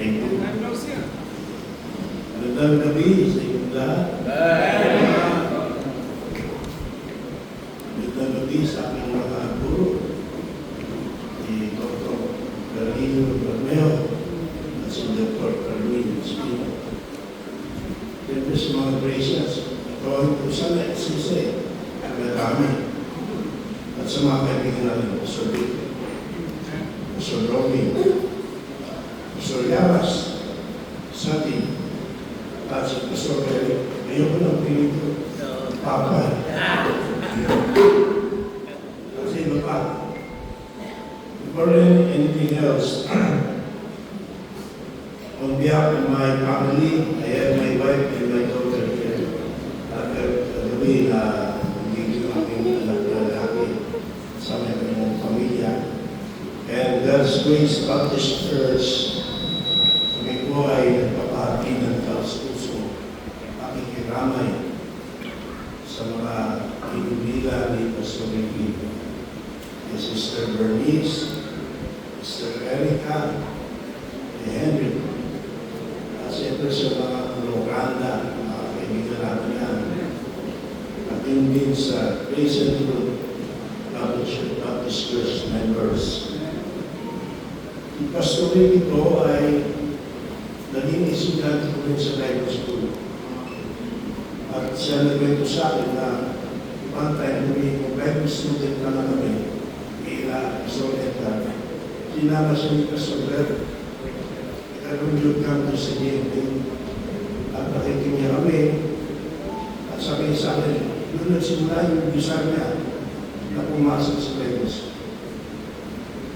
Thank you. Time no see. Magandang gabi sa inyong lahat. Magandang gabi sa aking mga guro, si Dr. Carlino Bermeo at si Dr. Carlino Espino. Siyempre sa mga gracious, ito ang kusang nagsisay at marami. At sa mga kaibigan natin, Pastor Vic, Pastor Romy, Pastor Yamas, Sati, at si Pastor Eric. Ayoko lang pinito. Papa. Kasi Papa. Before anything else, on behalf of my family, I have my wife and my daughter here. At gabi na hindi ko aking anak na lalaki sa may kanyang pamilya. And God's Grace Baptist Church, kami po ay nagpapahati ng taos-puso, pakikiramay sa mga inubila ni Pastor Ricky, ni Sister Bernice, Sister Erica, ni Henry, at siyempre sa mga Locanda, mga kaibigan natin yan, at yun din sa Grace and Truth Baptist Church members. Si Pastor Ricky po ay naging estudyante ko rin sa Bible School. At siya nagwento sa akin na one time kung Bible student na lang kami, ila, Soleta, sinama siya ni Pastor Ricky. Ikaroon kami sa GMP at nakikimya kami at sabi sa akin, doon nagsimula yung bisag niya na pumasok sa Bible School.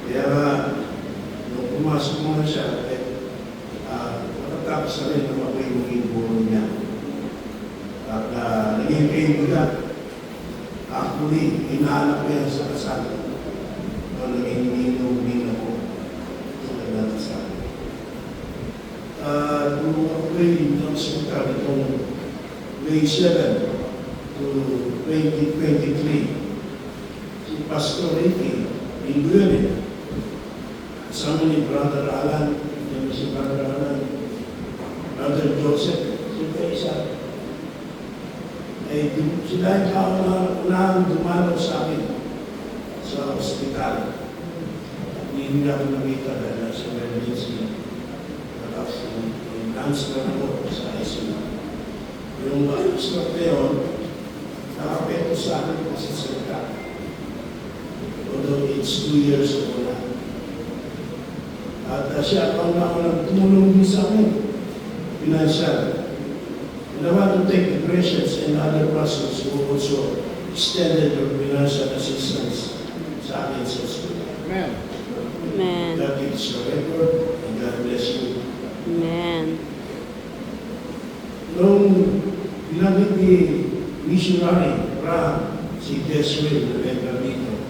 Kaya nung pumasok muna siya, tapos na rin ang maging bulo niya. At naging kaibigan. Actually, hinahanap ko yan sa kasal. Nung naging minuming ako sa kanyang kasal. Nung ako'y nagsimula itong May 7 to 2023, si Pastor Ricky, Linguere, kasama ni Brother Alan, si Brother Alan, Brother Joseph, siyempre isa. Sila yung tao na unang dumalaw sa akin sa ospital. Hindi ako nakita dahil nasa emergency. Tapos i-transfer ako sa ICU. Yung stroke na yun, nakapekto sa akin kasi salita. Although it's 2 years ago na. At siya ang tumulong din sa akin. Financial. And I want to thank the Christians and other pastors who also extended their financial assistance sa akin sa school. Amen. Amen. God gives your record and God bless you. Amen. Nung binanggit ni missionary Abraham, si Deswell na Bengalito,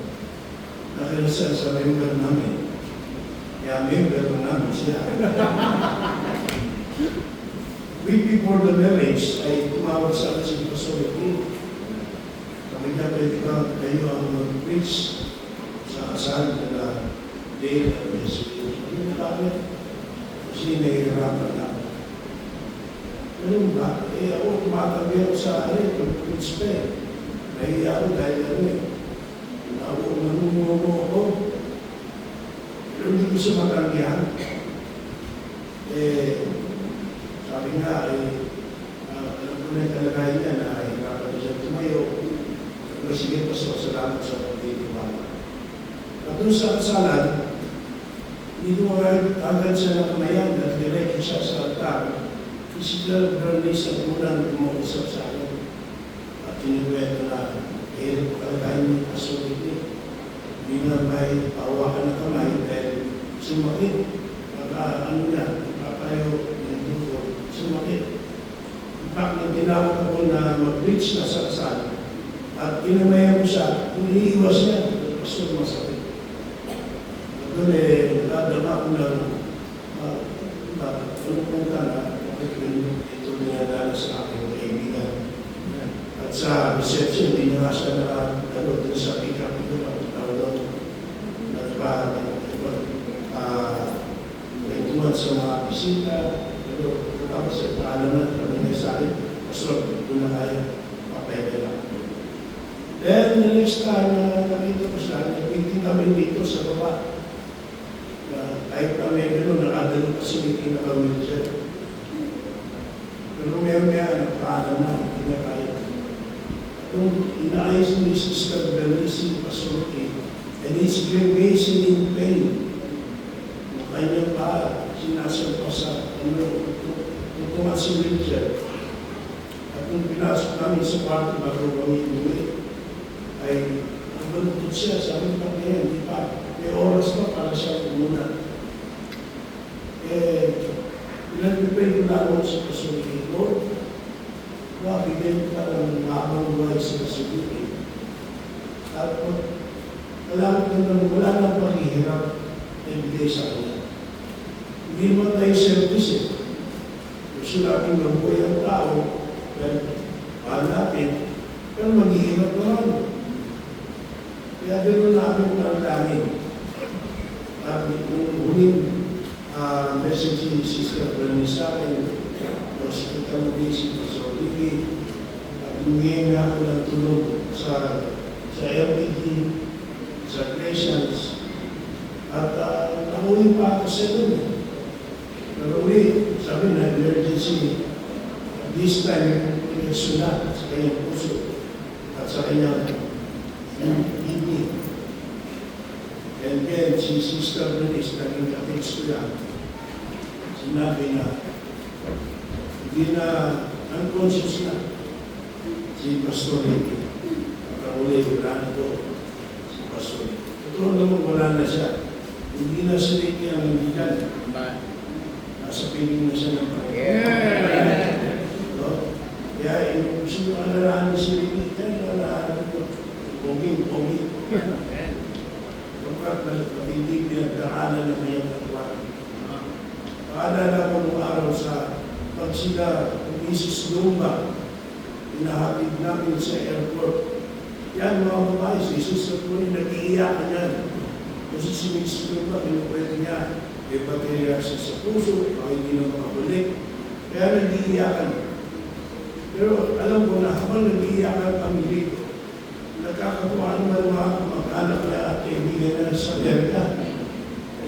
nakilasan sa member namin. Kaya member namin siya. Week before the marriage, ay tumawag sa akin si Pastor Ricky. Kami niya, pwede ka kayo ang mag-preach sa kasal na Dale at Deswell. Hindi na kami. Kasi nahihirapan na. Ganun ba? Ako tumatabi ako sa pag-preach pa eh. Nahiya ako dahil ako nanungo ako. Pero hindi ko siya matanggihan. Sabi nga, alam ko na yung kalagayan niya na hirapan siya tumayo. Pero sige, Pastor, salamat sa pagtitiwala. At doon sa kasalan, hindi ko agad siya nakamayan at diretso siya sa altar. Isigal Bernice ang unang kumausap sa akin. At tinikwento na, kalagayan niya Pastor Ricky. Hindi na may pahawakan na kamay dahil sumakit. Ano niya, papayo ng dugo, sumakit. In fact, nang tinawag ako na mag-preach na sa kasal, at kinamayan ko siya, iniiwas niya, Pastor, masakit. At doon nadama ko lang, tulong ka na, ito niyadala sa aking kaibigan. At sa reception, hindi niya siya nakagalo din sa pick-up ito, kwentuhan sa mga bisita, pero tapos ay paalam na, kami na sa akin, pastor, doon na kaya, papayag lang. Then, the next time na nakita ko siya, nag-meeting kami dito sa baba. Kahit kami gano'n, nakadalo kasi meeting na kami siya. Pero meron niya, nagpaalam na, hindi na kaya. Kung inaayos ni Sister Bernice Pasoki, and it's gravation in pain. Yung kanyang paa, sinasampa sa tutungan si Richard. At kung pinasok namin sa kwarto bago kami umuwi, ay nabalukod siya, sabi pa niya, hindi pa, may oras pa para siya pumunta. Pinag-pray ko na ako sa Pasoki, Lord, bigyan ka ng mahabang buhay sa Pasoki. At wala nang paghihirap na ibigay sa kanya. Hindi mo tayo service eh. Gusto natin mabuhay ang tao, pero mahal natin, pero maghihirap naman. Kaya gano'n namin panalangin. At yung huling message ni Sister Bernice sa akin, hospital visit sa Olivi, at humingi nga ako ng tulong sa LPD, sa Christians, at nakuli pa ako sa doon. Pero ulit, sabi na, emergency, this time, pinagsulat sa kanyang puso at sa kanyang hindi. And then, si Sister Bernice, naging ka-text ko yan, sinabi na, hindi na unconscious na si Pastor Ricky. Nakahuli, wala na to si Pastor Ricky. Totoo naman wala na siya. Hindi na si Ricky ang nandiyan. Nasa piling na siya ng Panginoon. No? Kaya yung gusto nyo alalahan si Ricky, yan alalahan ko. Poging. Kapag hindi pinagdaanan ng mayang katuwaan. Paalala ko nung araw sa pag sila, Mrs. Lumba, inahatid namin sa airport. Yan mga babae, si Jesus at Puri, nag-iiyakan yan. Kasi si Mrs. Lumba, pinupwede niya, may bacteria siya sa puso, o hindi na makabalik. Kaya nag-iiyakan. Pero alam ko na habang nag-iiyakan kami dito, nagkakatuwa naman mga mag-anak na at kaibigan na sa Amerika.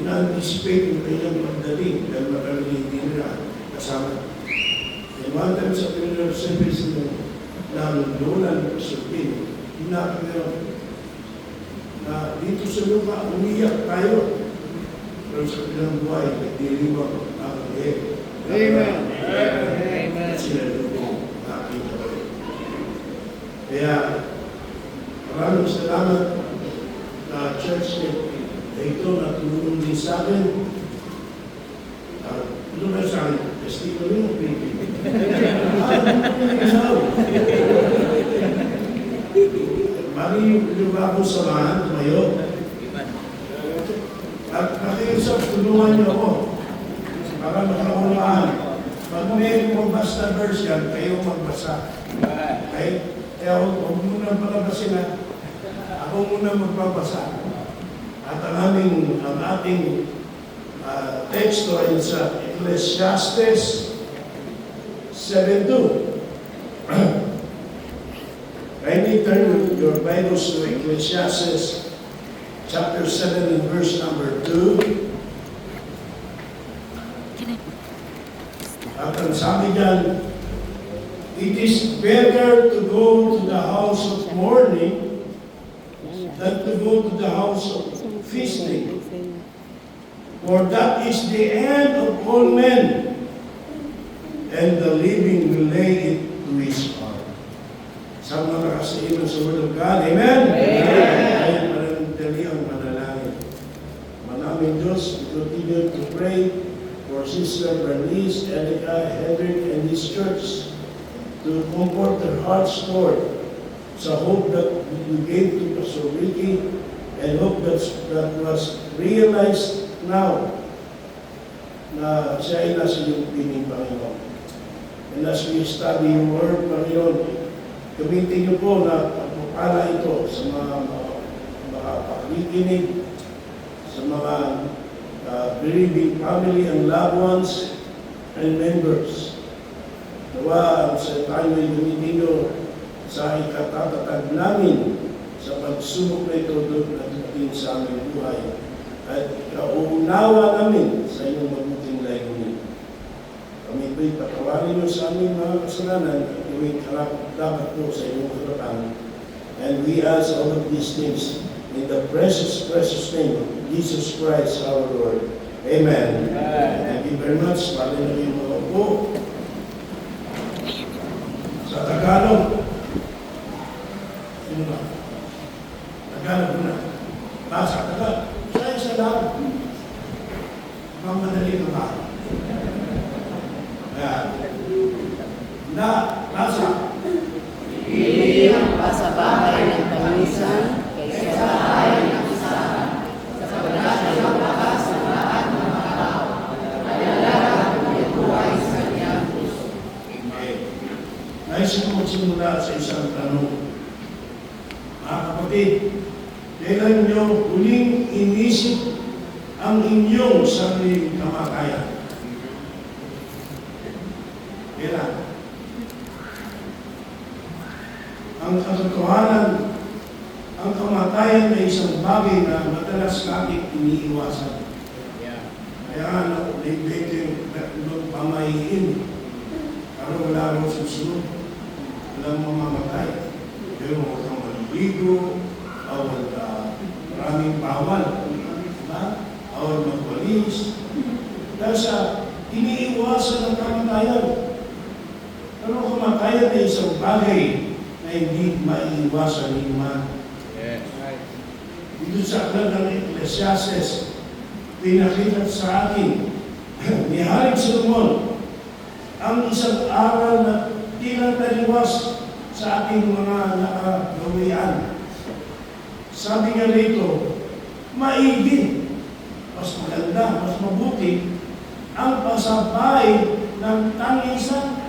Ina-anticipate yung kanyang magdating dahil maraming hindi nila kasama. And one time sa funeral service ng Lola ng Pasulpin, hinapin na dito sa lupa, umiyak tayo. Pero sa pilang buhay, nagdiriwang ang head. Amen. Amen. Sila lupa, nakita ko. Kaya, maraming salamat na church na ito na tumulong din sa akin. Ito na sa akin, testimony mo, Pilipino. Mari yung bagong samahan, tumayo. At nakiusap, tulungan niyo ako para makaunaan. Pag may magbasa verse yan, kayo magbasa. Okay? Kaya huwag muna palabasin na. Ako muna magbabasa. At ang ating teksto ay sa Ecclesiastes 7:2. Kindly turn your Bibles to Ecclesiastes chapter 7 and verse number 2. At ang sabi dyan, it is better to go to the house of mourning than to go to the house of feasting. For that is the end of all men, and the living will lay it to his heart. Sa mga nakasiiman sa Word of God, Amen? Amen. Dali ang manalangin. Manaming Diyos, we continue to pray for Sister Bernice, Erica, Hedrick, and this church to comfort their hearts, Lord, sa hope that we gave to Pastor Ricky, and hope that was realized now na siya ay nasa iyong pining, Panginoon. And as we study your word, Panginoon, gamitin niyo po na pagpapala ito sa mga pakikinig, sa mga bereaving family and loved ones, and members. Nawa sa tayo ay lumilino sa ikatatatag namin sa pagsubok na ito na dumating sa aming buhay at ikauunawa namin sa inyong mabuting layunin. Kami po'y patawarin nyo sa aming mga kasalanan at gawing dapat po sa inyong harapan. And we ask all of these things in the precious, precious name of Jesus Christ our Lord. Amen. Thank you very much. Pali na rin mga po. Sa Tagalog, sino ba? Tagalog na. Basa, Tagalog. Sa lahat. Mamadali ka ba? Basa. Mahirap pa sa bahay ng panisan kaysa sa bahay ng isahan. Sapagkat ay maglakas ng lahat ng mga tao. Kailangan may buhay sa kanyang puso. Nais ko magsimula sa isang tanong. Mga kapatid, kailan nyo huling inisip ang inyong sariling kamatayan? Kailan? Ang katotohanan, ang kamatayan ay isang bagay na madalas natin iniiwasan. Kaya naibigay yung pamahiin. Pero wala rin susunod. Walang mamamatay. Pero huwag kang maliligo, bawal maraming bawal. Bawal magwalis. Dahil sa iniiwasan ng kamatayan. Pero kamatayan ay isang bagay na hindi maiiwasan ni man. Dito sa aklat ng Ecclesiastes, pinakita sa atin ni Haring Solomon ang isang aral na tila taliwas sa ating mga nakagawian. Sabi nga rito, maigi, mas maganda, mas mabuti ang pasabay ng tangisan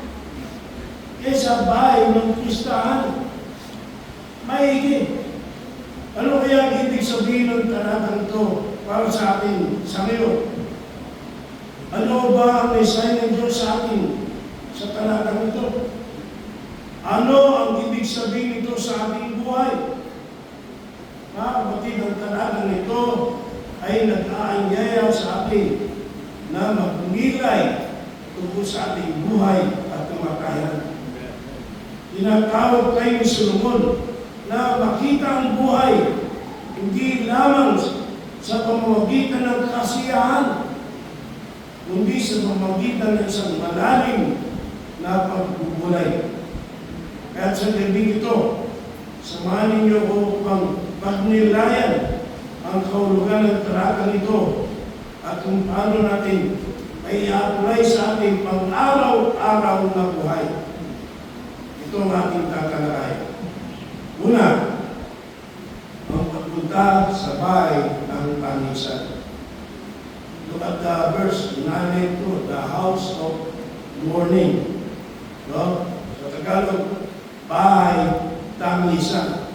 kaysa bahay ng pistahan. Maigi. Ano kaya ang ibig sabihin ng talatang ito para sa atin sa ngayon? Ano ba ang mensahe ng Diyos sa atin sa talatang ito? Ano ang ibig sabihin nito sa ating buhay? Mga kapatid, ang talatang ito ay nag-aanyaya sa atin na magmilay tungkol sa ating buhay at kamatayan. Tinatawag tayo ni Solomon na makita ang buhay hindi lamang sa pamamagitan ng kasiyahan, kundi sa pamamagitan ng isang malalim na pagbubulay. Kaya sa gabi ito, samahan ninyo ko upang magnilayan ang kahulugan ng talatang ito at kung paano natin ay i-apply sa ating pang-araw-araw na buhay. Ito ang ating tatalakayin. Una, ang pagpunta sa bahay ng tangisan. Look at the verse 9 to the house of mourning. No? Sa Tagalog, bahay tangisan.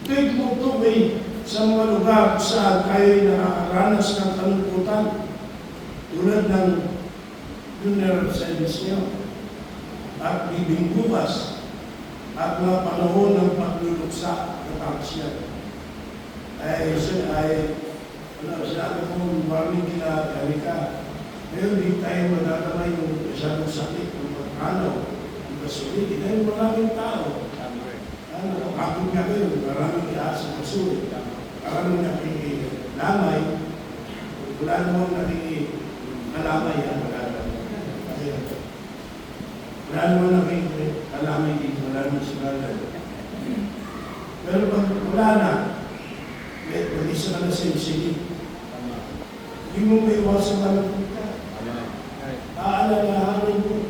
Ito'y tumutubay sa mga lugar saan kayo'y nakakaranas ng kalungkutan tulad ng funeral service niyo at bibing bukas at mga panahon ng pagluluksa ng pangsyan. Sinabi ko, maraming kinakali ka. Ngayon, hindi tayo madadamay yung masyadong sakit, yung pagkanaw, yung kasuliti. Dahil maraming tao. Nakakapagod nga kayo, maraming iasa kasuliti. Maraming nakikilamay. Wala namang nakikilamay yan. Wala naman nakikilamay dito, wala naman sinalan. Pero pag wala na, mag-isa ka na sensitive. Hindi mo may iwasan ka ng punta. Aalalahanin mo.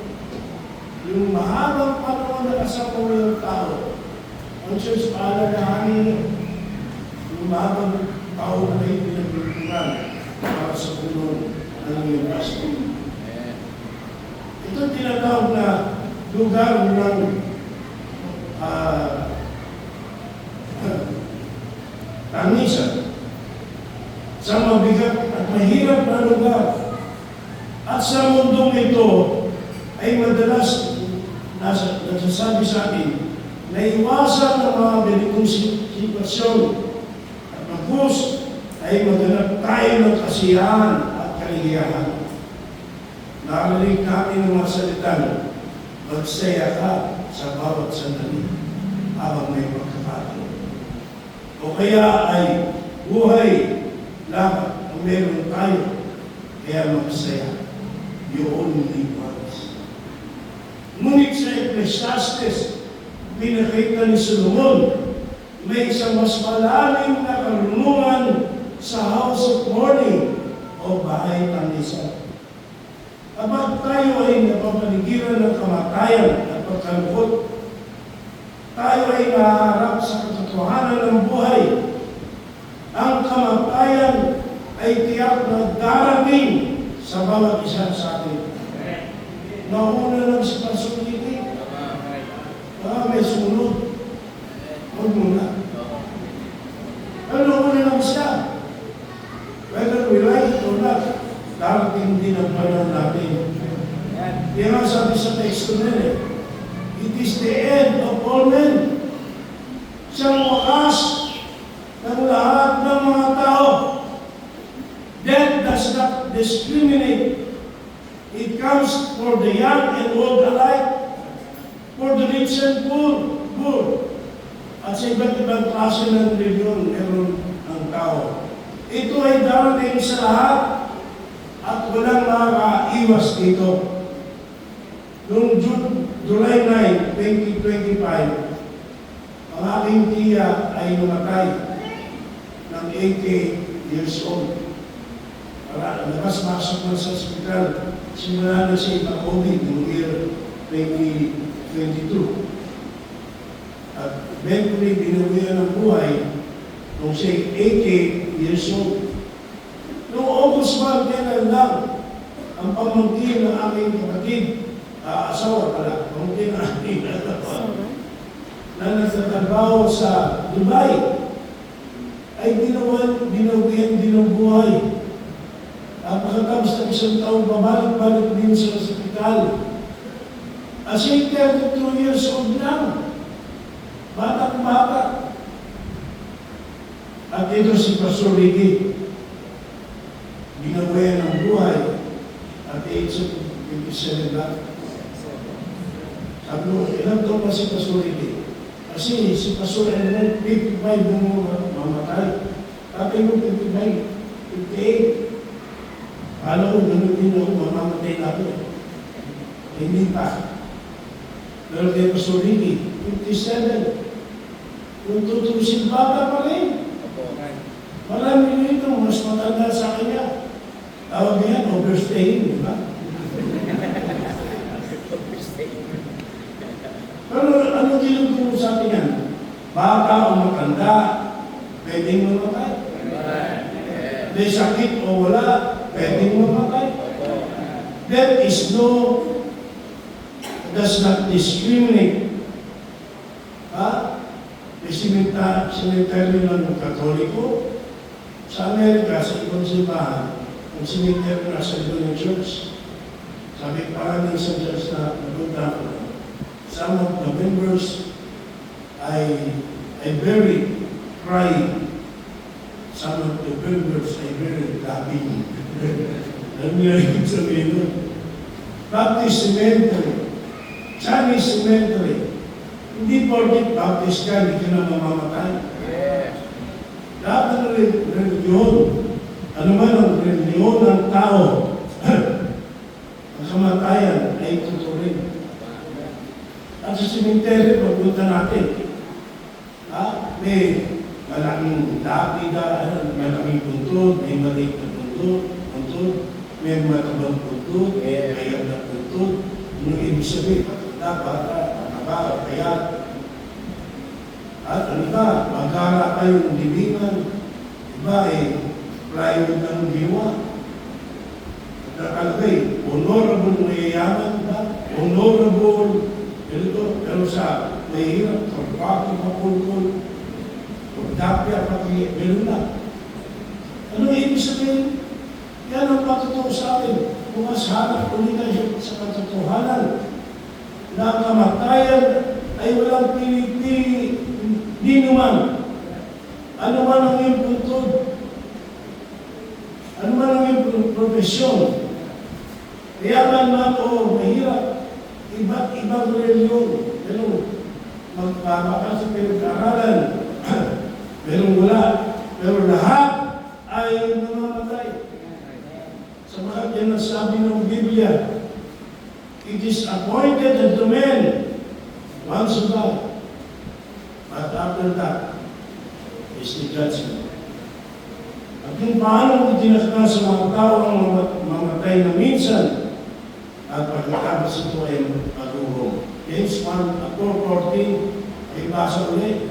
Yung mahabang panahon na kasama mo yung tao, ang Diyos aalalahanin mo. Yung mahabang tao na kayo pinagpipingan para sa puno ng iyong pasto. Ito tinatawag na lugar ng tangisan sa mabigat at mahirap na lugar. At sa mundong ito ay madalas nasasabi sa atin na iwasan ang mga ganitong sitwasyon at magpus ay maghanap tayo ng kasiyahan at kaligayahan. Narinig natin ang mga salitang magsaya ka sa bawat sandali habang may pagkakataon. O kaya ay buhay lang ang meron tayo, kaya magsaya. Yun lipas. Ngunit sa Ecclesiastes, pinakita ni Solomon, may isang mas malalim na karunungan sa house of mourning o bahay tangisan. Kapag tayo ay napapaligiran ng kamatayan at pagkalungkot, tayo ay naharap sa katotohanan ng buhay. Ang kamatayan ay tiyak na darating sa bawat isa sa atin. Nauna lang sa pasuliti. May sunod. Huwag muna. Pero nauna lang siya. Whether we like it or not, darating din ang panahon natin. Kaya nga sabi sa teksto nila, it is the end of all men. Siyang wakas ng lahat ng mga tao. Death does not discriminate. It comes for the young and old alike, for the rich and poor. At sa iba't ibang klase ng reliyon, meron ang tao. Ito ay darating sa lahat at walang makakaiwas dito. Noong July 9, 2025, ang aking tiya ay namatay ng 80 years old. Labas-masok na sa ospital. Simula na siya ipa-COVID noong year 2022. At eventually, binawian ng buhay nung siya 80 years old. Noong August 1, kailan lang ang pamangkin ng aking kapatid, asawa pala, pamangkin ng aking asawa, na nagtatrabaho sa Dubai, ay binawian din ng buhay. Pagkatapos ng isang taon, babalik-balik din sa ospital. As 32 years old lang. Batang-bata. At ito si Pastor Ricky. Binawayan ng buhay at age of 27 lang. Sabi ko, ilang taon pa si Pastor Ricky? Kasi si Pastor Ricky, 55 nung mamatay. Tatay mo 55, 58. Alam ko, ganun din ako, mamamatay na ako. Hindi pa. Pero kay Pastor Ricky, 57. Kung tutusin, bata pa rin. Marami nito, mas matanda sa kanya. Tawag yan, overstaying, di ba? Pero ano tinuturo sa atin yan? Bata o matanda, pwedeng mamatay. May sakit o wala, pwedeng mamatay. There is does not discriminate. May cemetery ng Katoliko. Sa Amerika, sa ibang simbahan, ang cemetery na sa ibang church. Sabi parang sa church na napunta ko, some of the members I very crying. Some of the members ay very laughing. Alam niyo yung sabihin nun? Baptist cemetery, Chinese cemetery. Hindi porket Baptist ka, hindi ka na mamamatay. Lahat ng reliyon, ano man ang reliyon ng tao, ang kamatayan ay tuturin. At sa cemetery, pagpunta natin, may malaking lapida, malaking puntod, may maliit na puntod, may matabang puntod, may kayang na puntod. Yung ibig sabihin, dapat, kaya, at ano ba, magkara kayo ng libingan, iba private ng diwa. Nakalagay, honorable mayayaman ba? Honorable, pero sa mahirap, trabaho, mapulkul, dapya, meron na. Ano ibig sabihin? Yan ang patutuo sa atin. Kung masahanap ulit tayo sa katotohanan na ang kamatayan ay walang pinipili di naman. Ano man ang iyong puntod, ano man ang iyong profesyon, yaman man o mahirap, iba't ibang reliyon. Pero magpapaka sa pinag-aaralan, pero wala. Pero lahat ay namamatay. Sa mga yan ang sabi ng Biblia, it is appointed unto men once to die, but after that is the judgment. At kung paano itinakda sa mga tao ang mamatay na minsan at pagkatapos ito ay magulong. James 1:4-14 ay basa ulit.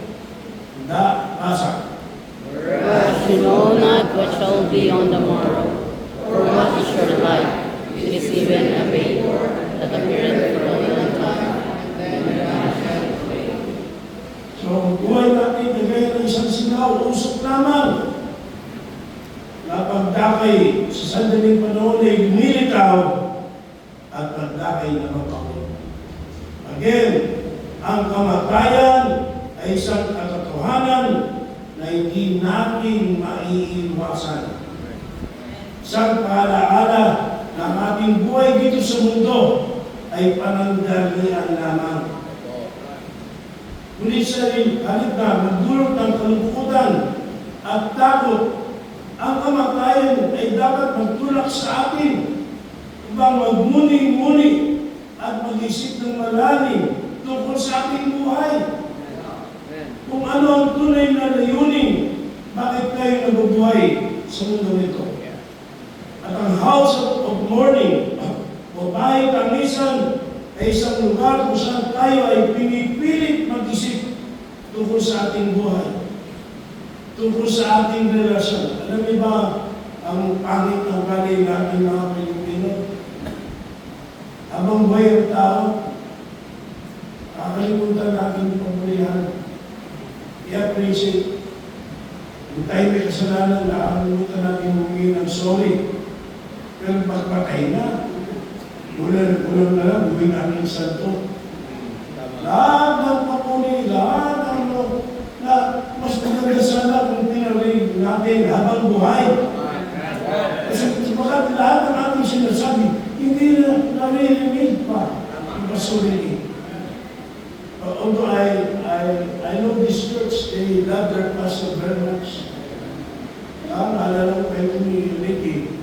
Basa. Whereas you know not what shall be on the morrow, or what is your life, it is even a vapor that appeareth for a little time, and then vanisheth away. So, ang buhay natin ay gaya ng isang singaw, usok lamang. Na pagdakay sa sandaling panahon ay lumilitaw at pagdakay na mapakot. Again, ang kamatayan ay isang katotohanan na hindi natin maiiwasan. Isang paalaala na ang ating buhay dito sa mundo ay panandalian lamang. Ngunit sa halip na magdulot ng kalungkutan at takot, ang kamatayan ay dapat magtulak sa atin upang magmuni-muni at mag-isip ng malalim tungkol sa ating buhay. Kung ano ang tunay na layunin, bakit tayo nabubuhay sa mundo nito? At ang house of mourning o bahay tangisan ay isang lugar kung saan tayo ay pinipilit mag-isip tungkol sa ating buhay, tungkol sa ating relasyon. Alam niyo ba ang pangit ng ugali natin mga Pilipino? Habang buhay ang tao, kakalimutan natin yung pagbulihan. I-appreciate. Kung tayo may kasalanan, nakakalimutan natin humingi ng sorry. Pero pagpatay na, ulan na lang, gawin namin santo. Lahat ng papuli, lahat ng na mas maganda sana kung pinarinig natin habang buhay. Kasi bakit lahat ng ating sinasabi, hindi na naririnig pa ang pasulili. Although I know this church, they love their pastor very much. Naalala ko kayo ni Ricky,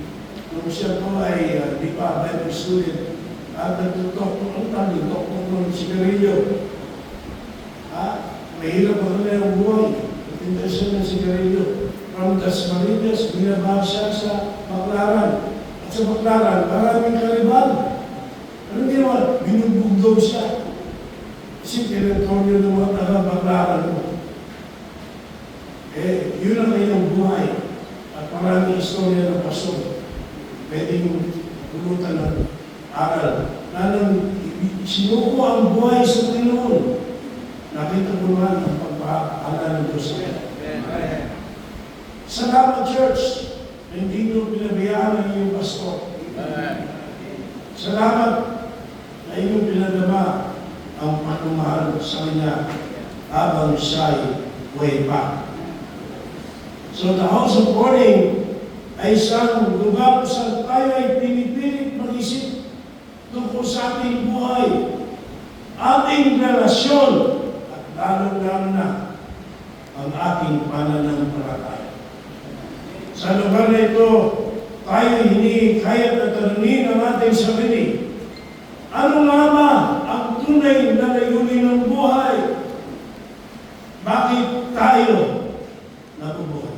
nung siya po ay di pa Bible student, at nagtutok ng tutok ng sigarilyo. Mahirap ako na yung buhay. Natinda siya ng sigarilyo. From Dasmariñas, binabaha siya sa Baclaran. At sa Baclaran, maraming karibal. Anong ginawa? Binugbugdog siya. Kasi teritoryo ng mga taga-Baclaran mo. Yun ang kanyang buhay. At maraming istorya ng pastor. Pwedeng bulutan ng aral. Nanang sinuko ang buhay sa Panginoon. Nakita ko naman ang pagpapaalala ng Diyos sa kanya. Salamat, Church, na hindi nyo pinabayaan ang iyong pastor. Salamat na inyong pinadama ang pagmamahal sa kanya habang siya'y way pa. So the house of mourning ay isang lugar kung saan tayo ay pinipilit mag-isip tungkol sa ating buhay, ating relasyon, lalo-lalo na ang ating pananampalataya. Sa lugar na ito, tayo hindi kaya tatanungin ang ating sarili. Ano nga ba ang tunay na layunin ng buhay? Bakit tayo nabubuhay?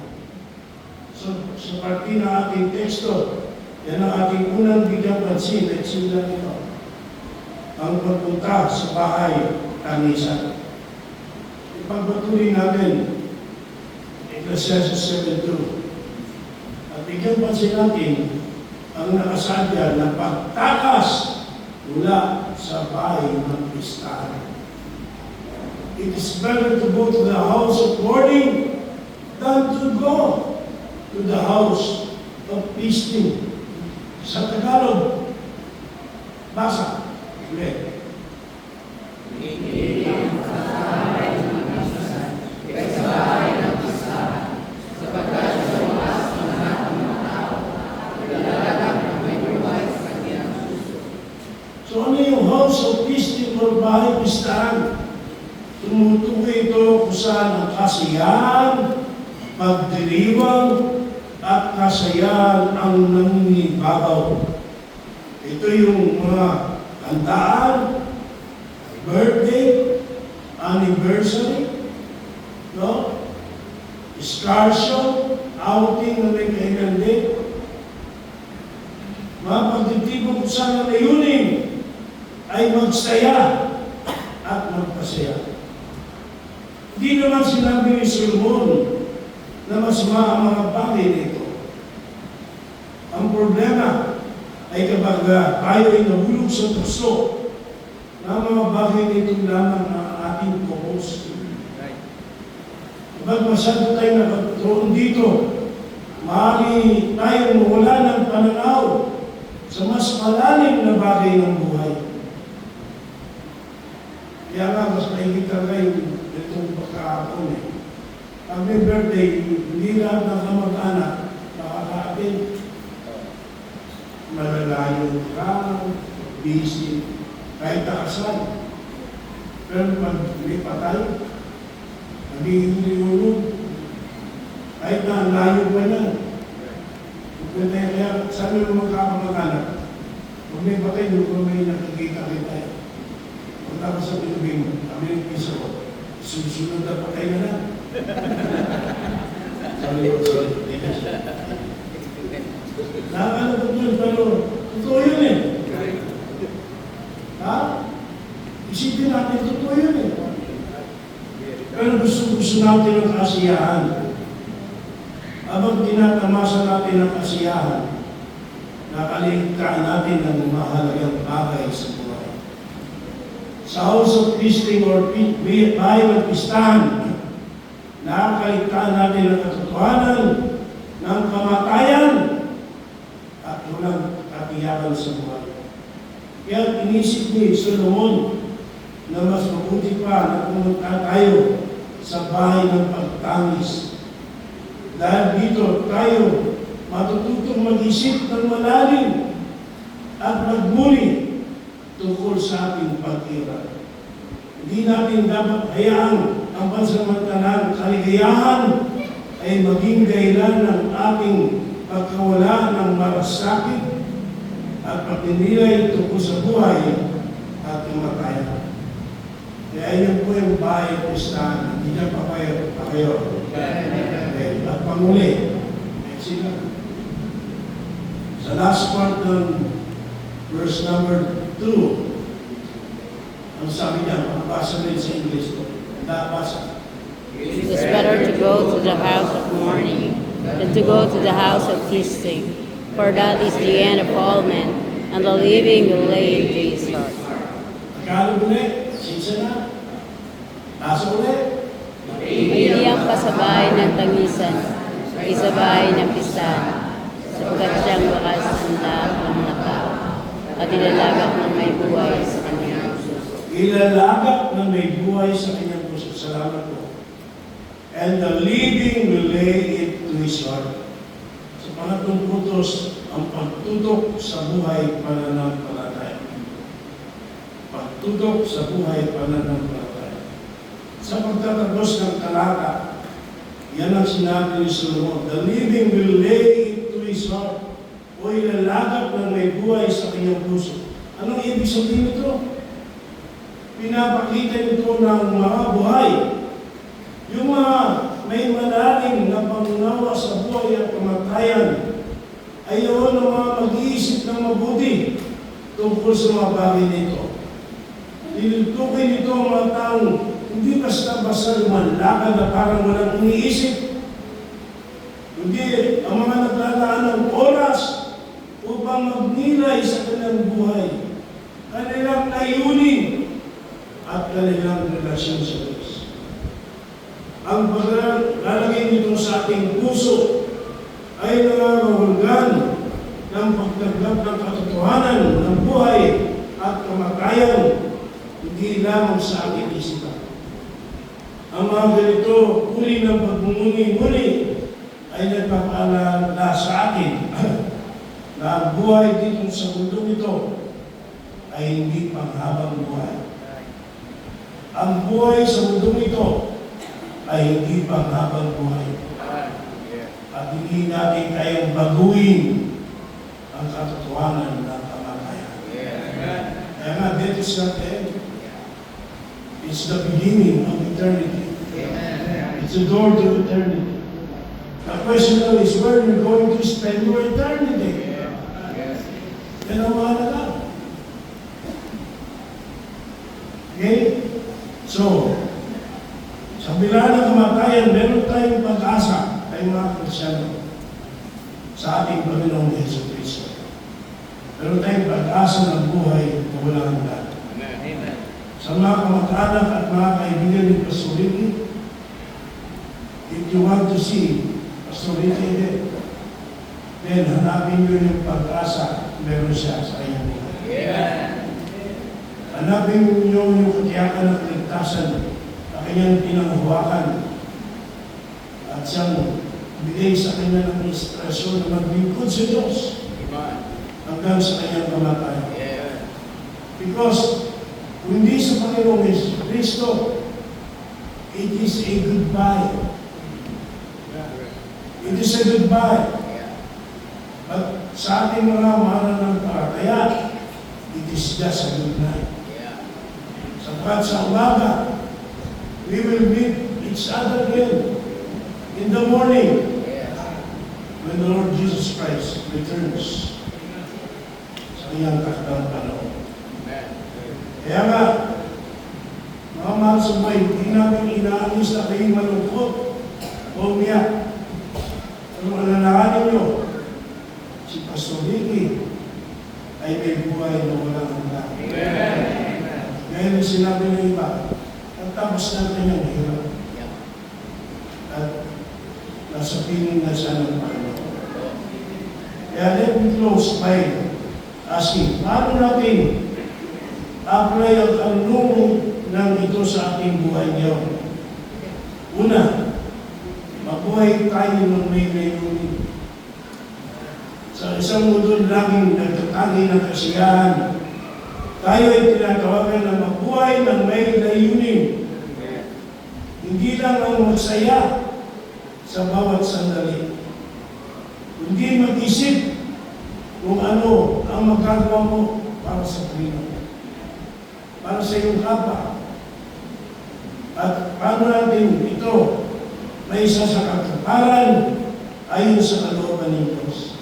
So, sa parte ng ating teksto, yan ang ating unang bigyang pansin at sila nito. Ang pagpunta sa bahay tangisan. Ipagpatuloy natin Ecclesiastes 7:2. At bigyan pansin natin ang nakasadya na pagtakas mula sa bahay ng listahan. It is better to go to the house of mourning than to go to the house of feasting. Sa Tagalog, basa. Ulit. So ano yung house of feasting or bahay pistahan? Tumutukoy ito kung saan ang kasiyahan, pagdiriwang, at kasayahan ang nangingibabaw. Ito yung mga kantaan, birthday, anniversary, no? Excursion, outing na may kailan din. Mga pagtitipong kung saan ang layunin ay magsaya at magpasaya. Hindi naman sinabi ni Solomon na masama ang mga bagay nito. Ang problema ay kapag tayo ay nahulog sa puso na mga bagay nito lamang ang ating focus. Kapag masyado tayo nakatuon dito, maaari tayong mawala ng pananaw sa mas malalim na bagay ng buhay. Kaya nga, mas nakikita kayo itong pagkakapon eh. Pag may birthday, hindi lahat ng kamag-anak nakaka-attend. Malalayo ka, busy, kahit nakasal. Pero pag may patay, nagiging liulog. Kahit na ang layo pa yan. Kaya sabi ng mga kamag-anak, kung may patay, doon ko may nakikita kita. Kung tapos sa Pilipino, kami ng piso ko, susunod na patay na lang. Sorry. Nakakalabot yun, pero totoo yun eh. Ha? Isipin natin, totoo yun eh. Pero gusto natin ng kasiyahan. Habang tinatamasa natin ang kasiyahan, nakaligtaan natin ng mahalagang bagay sa buhay. Sa house of feasting or bahay ng pistahan, nakakaligtaan natin ang katotohanan ng kamatayan at walang katiyakan sa buhay. Kaya inisip ni Solomon na mas mabuti pa na pumunta tayo sa bahay ng pagtangis. Dahil dito tayo matututong mag-isip ng malalim at magmuli tungkol sa ating pag-iral. Hindi natin dapat hayaan ang pansamantalang kaligayahan ay maging dahilan ng ating pagkawala ng malasakit at pagninilay tungkol sa buhay at kamatayan. Kaya yun po yung bahay ng pistahan. Hindi niya pa kayo. At panguli, sila. Sa last part ng verse number 2, ang sabi niya, mabasa rin sa English ko. Nabasa. It is better to go to the house of mourning than to go to the house of feasting, for that is the end of all men, and the living will lay into his heart. Tagalog ulit, sinsa na. Nasa ulit. Hindi ang kasabay ng tangisan, isabay ng pistahan, sapagkat siyang wakas ang lahat ng mga tao, at ilalagak ng may buhay sa kanyang puso. Ilalagak na may buhay sa kanyang puso. Salamat po. And the living will lay it to his heart. Sa pangatlong putos, ang pagtutok sa buhay pananampalataya. Pagtutok sa buhay pananampalataya. Sa pagtatapos ng talata, yan ang sinabi ni Solomon. The living will lay it to his heart. O ilalagak ng may buhay sa kanyang puso. Anong ibig sabihin nito? Pinapakita nito ng mga buhay. Yung mga may malalim na pangunawa sa buhay at kamatayan, ayaw ng mga mag-iisip ng mabuti tungkol sa mga bagay nito. Tinutukoy nito ang mga taong hindi basta-basta lumalakad na parang walang iniisip. Hindi ang mga naglalaan ng oras upang magnilay sa kanilang buhay, kanilang layunin at kanilang relasyon sa Diyos. Ang paglalagay nito sa ating puso ay ay nangangahulugan ng pagtanggap ng katotohanan ng buhay at kamatayan, hindi lamang sa ating isipan. Ang mga ganito, uri ng pagmumuni-muni ay nagpapaalala sa atin na ang buhay dito sa mundong ito ay hindi panghabang buhay. Ang buhay sa mundong ito ay hindi panghabang buhay. At hindi natin kayang baguhin ang katotohanan ng kamatayan. Kaya nga, dito sa atin, it's the beginning of eternity. It's the door to eternity. The question now is where you're going to spend your eternity. Yan ang mahalaga. Okay? So, sa bila ng kamatayan, meron tayong pag-asa ay mga Kristyano sa ating Panginoong Yesu Cristo. Meron tayong pag-asa ng buhay na walang hanggan. Sa mga kamag-anak at mga kaibigan ni Pastor Ricky, if you want to see Pastor Ricky, then hanapin nyo yung pag-asa meron siya sa kanyang buhay. Hanapin nyo yung katiyakan ng kaligtasan na kanyang pinanghawakan at siyang bigay sa kanya ng inspirasyon na maglingkod sa Diyos hanggang sa kanyang kamatayan. Because kung hindi sa Panginoong Kristo, it is a goodbye. It is a goodbye. But sa ating mga mananampalataya, it is just a good night. Sapat sa umaga, we will meet each other again in the morning when the Lord Jesus Christ returns sa kanyang takdang panahon. Kaya nga, mga mahal sa buhay, hindi namin inaalis na kayo malungkot o umiyak. Pero alalahanin nyo, si Pastor Ricky ay may buhay na walang hanggan. Ngayon sinabi ng iba, ang tapos na kanyang hirap. At nasa piling na siya ng Panginoon. Kaya let me close by asking, paano natin apply ang kanlungan ng ito sa ating buhay ngayon? Una, mabuhay tayo ng may layunin. Sa isang mundo laging nagtatagi ng kasiyahan, tayo ay tinatawagan na mabuhay ng may layunin. Hindi lang ang magsaya sa bawat sandali. Hindi mag-isip kung ano ang magagawa mo para sa Panginoon, para sa iyong kapwa. At paano natin ito may isa sa katuparan ayon sa kalooban ng Diyos.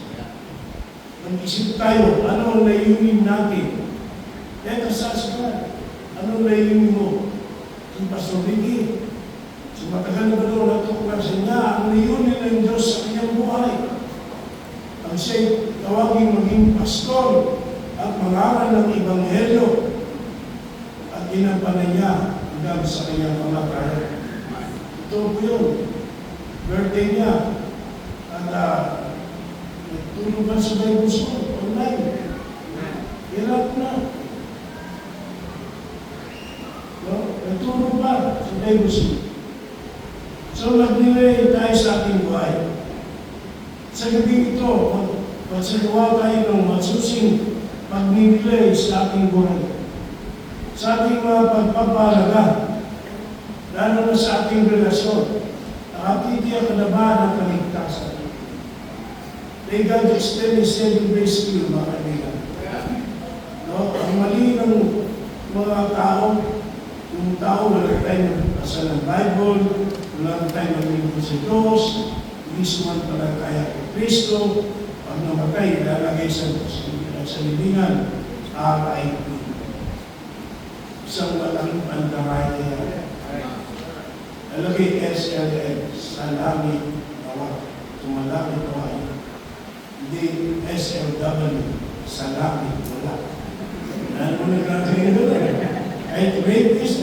Mag-isip tayo, ano ang layunin natin? Kaya kasasakan, ano ang layunin mo? Si Pastor Ricky, so matagal na ba doon natuklasan niya ang layunin ng Diyos sa kanyang buhay? Ang siya'y tawagin maging pastor at mangaral ng Ebanghelyo at ginampanan niya hanggang sa kanyang kamatayan. Ito po yun. Birthday niya. At nagtulog ka sa Bible School online. Hirap na. No? Nagtulog ka sa Bible School. So nag-delay tayo sa ating buhay. Sa gabi ito, magsagawa tayo ng masusing pag-delay sa ating buhay. Sa ating mga pagpapalaga, lalo na sa ating relasyon, nakatitiyak na ba ng kaligtasan? May God extend His saving grace to you, mga kaibigan. No? Ang mali ng mga tao, yung tao wala tayo nasa ng Bible, wala tayo naging sa Diyos, hindi sumantalataya kay Kristo, pag namatay, ilalagay sa libingan, RIP. Isang walang pandaraya. Nalagay SLM, salami nawa. Tumalami nawa. Hindi SLW, salami wala. Ano mo nagkakaroon doon eh? Kahit rapist,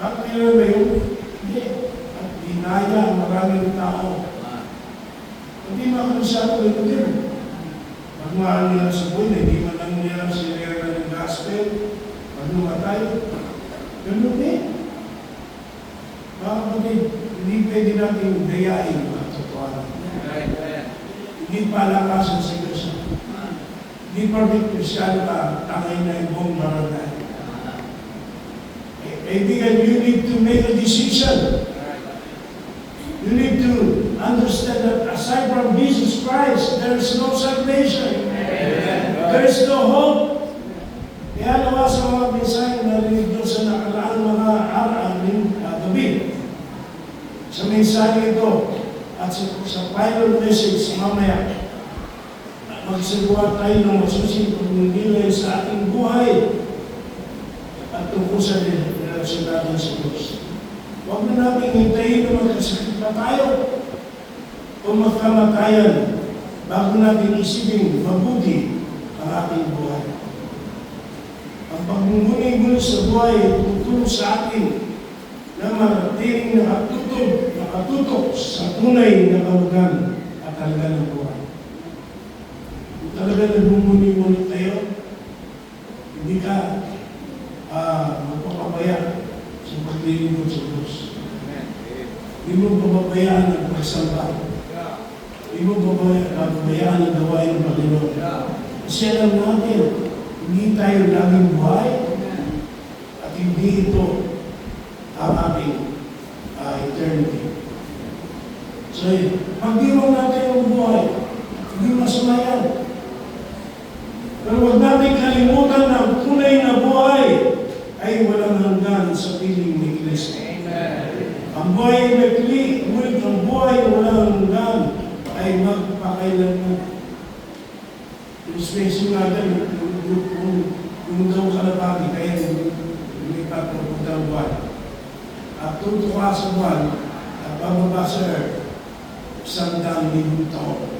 bakit yun ba yun? Hindi. At dinaya ang maraming tao Hindi mga Krisyano ito din. Magmahal nila sa buhay na hindi man lang nila sinira ng gospel, pag lumatay. Ganun din. Mga kapatid, hindi pwede natin dayain mga totohanan. Hindi palakasan sa Kristo. Hindi perfect Krisyano ka, tangay na yung buong barangay. Kaibigan, you need to make a decision. You need to understand that aside from Jesus Christ, there is no salvation. There is no hope. Kaya nawa sa mga mensahe na narinig doon sa nakaraang mga gabi. Sa mensahe ito at sa final message mamaya, magsagawa tayo ng masusing pagnilay sa ating buhay at tungkol sa relasyon natin sa Diyos. Huwag na natin hintayin na magkasakit na tayo o magkamatayan bago natin isipin mabuti ang ating buhay. Ang pagmumuni-muni sa buhay ay tutulong sa atin na maratiling nakatutok sa tunay na kalugan at talaga ng buhay. Kung talaga nagmumuni-muni tayo, hindi ka magpapabaya sa paglilingkod sa Diyos. Hindi mo pababayaan ang pagsamba. Hindi mo pababayaan ang gawain ng Panginoon. Kasi alam natin, hindi tayo laging buhay at hindi ito ang ating eternity. So, pag-iwang natin ang buhay, hindi masama yan. Pero huwag natin kalimutan na ang tunay na buhay ay walang hanggan sa piling ni Kristo. Ang buhay ay nagli, ngunit ang buhay na walang hanggan ay magpakailanman. Yung space natin, yung daw kalapagi, kaya lumipat ng puntang buwan. At tutuwa sa buwan, at bababa sa earth, 100,000 taon.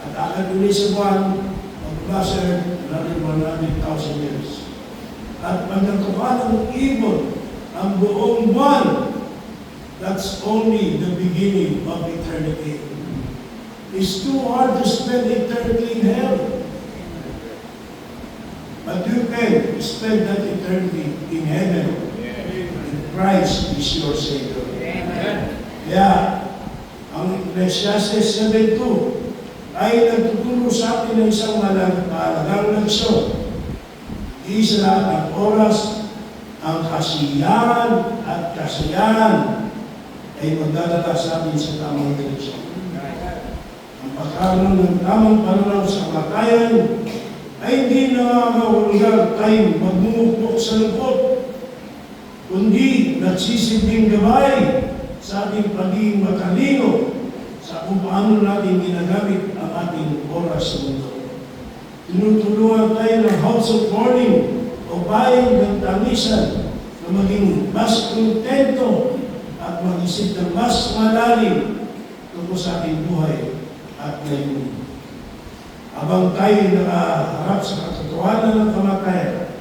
At akad ulit sa buwan, bababa sa earth, another 100,000 years. At pag natuwa ng ibon, ang buong buwan, that's only the beginning of eternity. It's too hard to spend eternity in hell. But you can spend that eternity in heaven. And Christ is your Savior. Kaya, ang Ecclesiastes 7:2 ay nagtuturo sa atin ng isang malagang leksyon. Di sa lahat ng oras, ang kasiyahan at kasayahan ay magdadala sa atin sa tamang direksyon. Ang pagkakaroon ng tamang pananaw sa kamatayan ay hindi nangangahulugan tayong magmumukpok sa lungkot, kundi nagsisilbing gabay sa ating pagiging matalino sa kung paano natin ginagamit ang ating oras sa mundo. Tinutulungan tayo ng house of mourning o bayan ng tangisan na maging mas kontento at mag-isip ng mas malalim tungkol sa ating buhay at ngayon. Habang tayo nakaharap sa katotohanan ng kamatayan,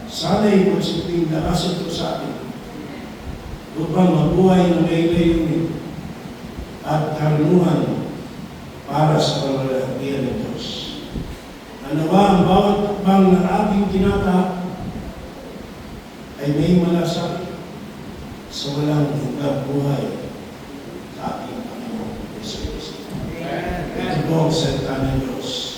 sana'y magsiping lakas ito sa atin upang mabuhay na may layunin at karunungan para sa pamalagian ng Diyos. Nawa ang bawat hakbang ng ating tinatahak ay may malasakit sa walang hanggang buhay sa ating Panginoon Yesu Cristo. Ito po ang salita ng Diyos.